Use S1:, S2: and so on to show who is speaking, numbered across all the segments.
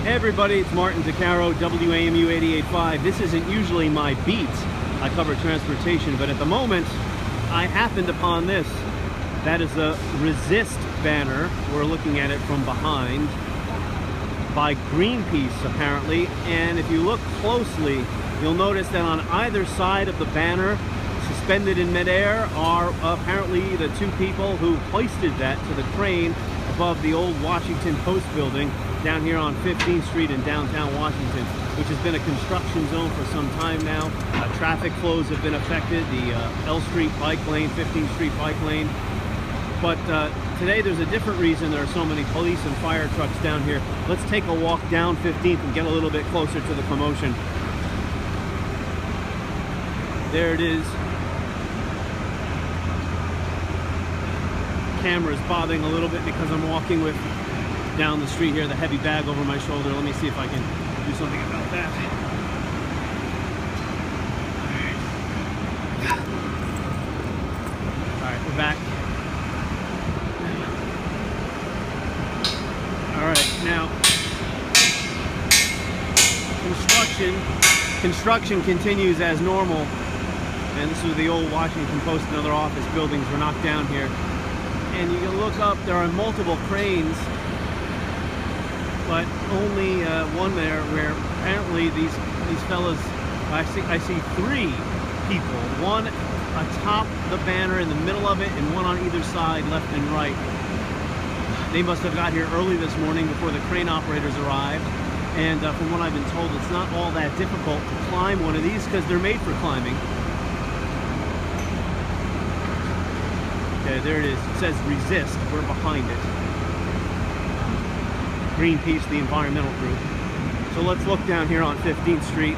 S1: Hey everybody, it's Martin DeCaro, WAMU 88.5. This isn't usually my beat. I cover transportation, but at the moment, I happened upon this. That is the Resist banner. We're looking at it from behind by Greenpeace, apparently. And if you look closely, you'll notice that on either side of the banner, suspended in midair, are apparently the two people who hoisted that to the crane above the old Washington Post building down here on 15th Street in downtown Washington, which has been a construction zone for some time now. Traffic flows have been affected, the L Street bike lane, 15th Street bike lane. But today there's a different reason there are so many police and fire trucks down here. Let's take a walk down 15th and get a little bit closer to the commotion. There it is. Camera's bobbing a little bit because I'm walking with down the street here, the heavy bag over my shoulder. Let me see if I can do something about that. All right, we're back. All right, now construction continues as normal, and this is the old Washington Post and other office buildings were knocked down here. And you can look up, there are multiple cranes, but only one there where apparently these fellas, I see three people, one atop the banner in the middle of it and one on either side, left and right. They must have got here early this morning before the crane operators arrived, and from what I've been told, it's not all that difficult to climb one of these because they're made for climbing. Okay, there it is. It says Resist. We're behind it. Greenpeace, the environmental group. So let's look down here on 15th Street.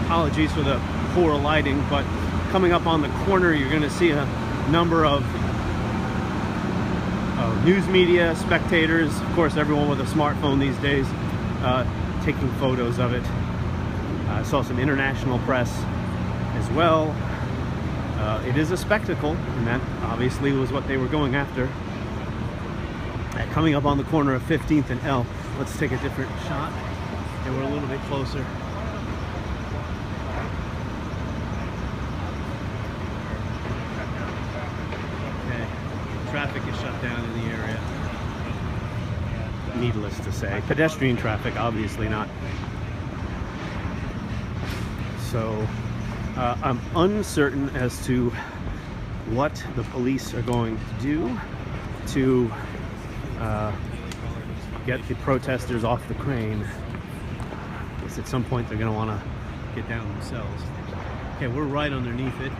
S1: Apologies for the poor lighting, but coming up on the corner, you're going to see a number of news media, spectators, of course, everyone with a smartphone these days, taking photos of it. I saw some international press as well. It is a spectacle, and that obviously was what they were going after. Coming up on the corner of 15th and L. Let's take a different shot, and we're a little bit closer. Okay, traffic is shut down in the area. Needless to say, pedestrian traffic, obviously not. So I'm uncertain as to what the police are going to do to get the protesters off the crane. I guess at some point they're going to want to get down themselves. Okay, we're right underneath it.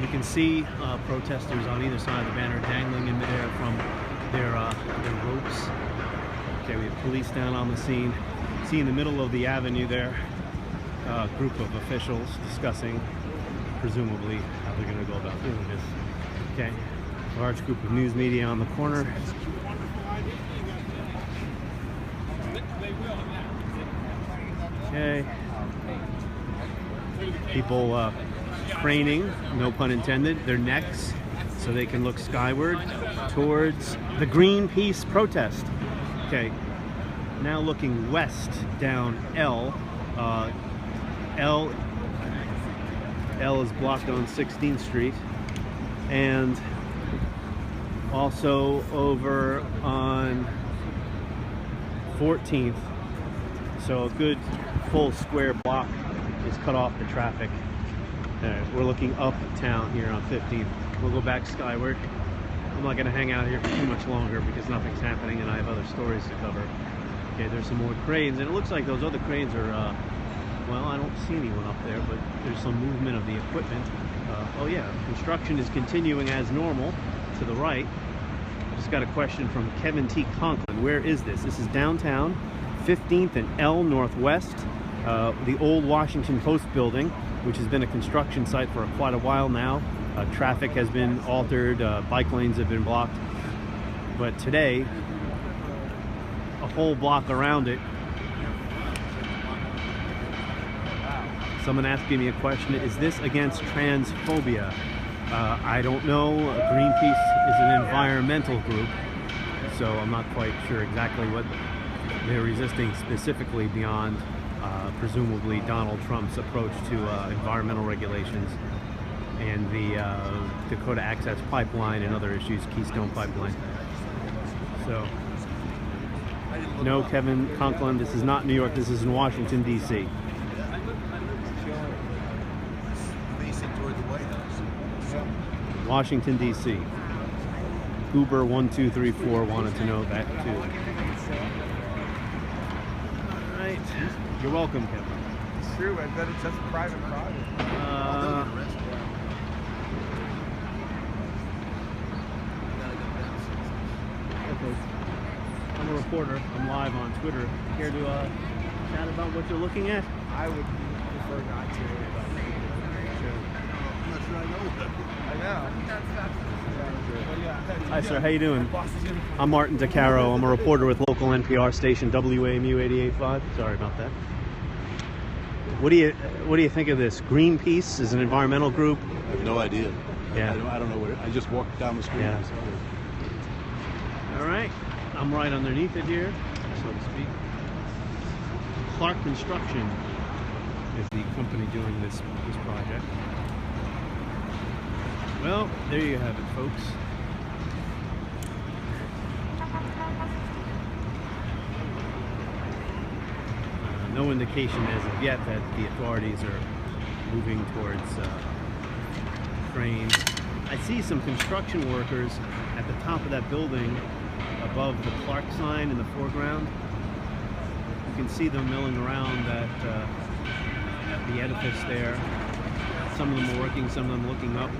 S1: You can see protesters on either side of the banner dangling in midair from their ropes. Okay, we have police down on the scene. See in the middle of the avenue there, a group of officials discussing presumably how they're going to go about doing this. Okay, large group of news media on the corner. Okay, people craning, no pun intended, their necks so they can look skyward towards the Greenpeace protest. Okay, now looking west down L. L is blocked on 16th Street, and also over on 14th. So a good full square block is cut off the traffic. We're looking uptown here on 15th. We'll go back skyward. I'm not going to hang out here for too much longer because nothing's happening and I have other stories to cover. Okay, there's some more cranes, and it looks like those other cranes are well, I don't see anyone up there, but there's some movement of the equipment. Oh yeah, construction is continuing as normal to the right. I just got a question from Kevin T. Conklin. Where is this? This is downtown, 15th and L Northwest, the old Washington Post building, which has been a construction site for quite a while now. Traffic has been altered, bike lanes have been blocked. But today, a whole block around it. Someone asking me a question, is this against transphobia? I don't know. Greenpeace is an environmental group, so I'm not quite sure exactly what They're resisting specifically beyond presumably Donald Trump's approach to environmental regulations and the Dakota Access Pipeline and other issues, Keystone Pipeline. So, no, Kevin Conklin, this is not New York, this is in Washington, D.C. Washington, D.C. Goober1234 wanted to know that too. All right. You're welcome, Kevin.
S2: It's true, I bet it's just private property.
S1: Okay. I'm a reporter. I'm live on Twitter. Care to chat about what you're looking at?
S2: I would prefer not to. I'm not sure I know. I know.
S1: Hi, sir. How you doing? I'm Martin DeCaro. I'm a reporter with local NPR station WAMU 88.5. Sorry about that. What do you think of this? Greenpeace is an environmental group.
S3: I have no idea.
S1: Yeah.
S3: I don't know where. I just walked down the street.
S1: Yeah. All right. I'm right underneath it here, so to speak. Clark Construction is the company doing this project. Well, there you have it, folks. No indication as of yet that the authorities are moving towards cranes. I see some construction workers at the top of that building above the Clark sign in the foreground. You can see them milling around at the edifice there. Some of them are working, some of them looking up.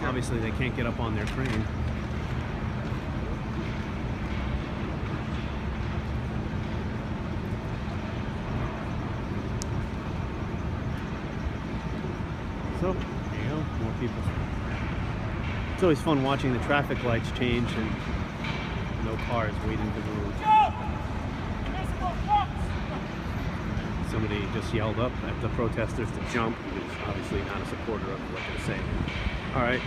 S1: Obviously they can't get up on their crane. So, there you go, more people. It's always fun watching the traffic lights change and no cars waiting to move. Somebody just yelled up at the protesters to jump. He's obviously not a supporter of what they're saying. All right,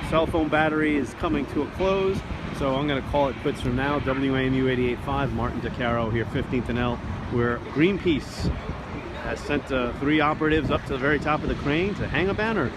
S1: cell phone battery is coming to a close, so I'm going to call it quits from now. WAMU 88.5, Martin DeCaro here, 15th and L, where Greenpeace has sent 3 operatives up to the very top of the crane to hang a banner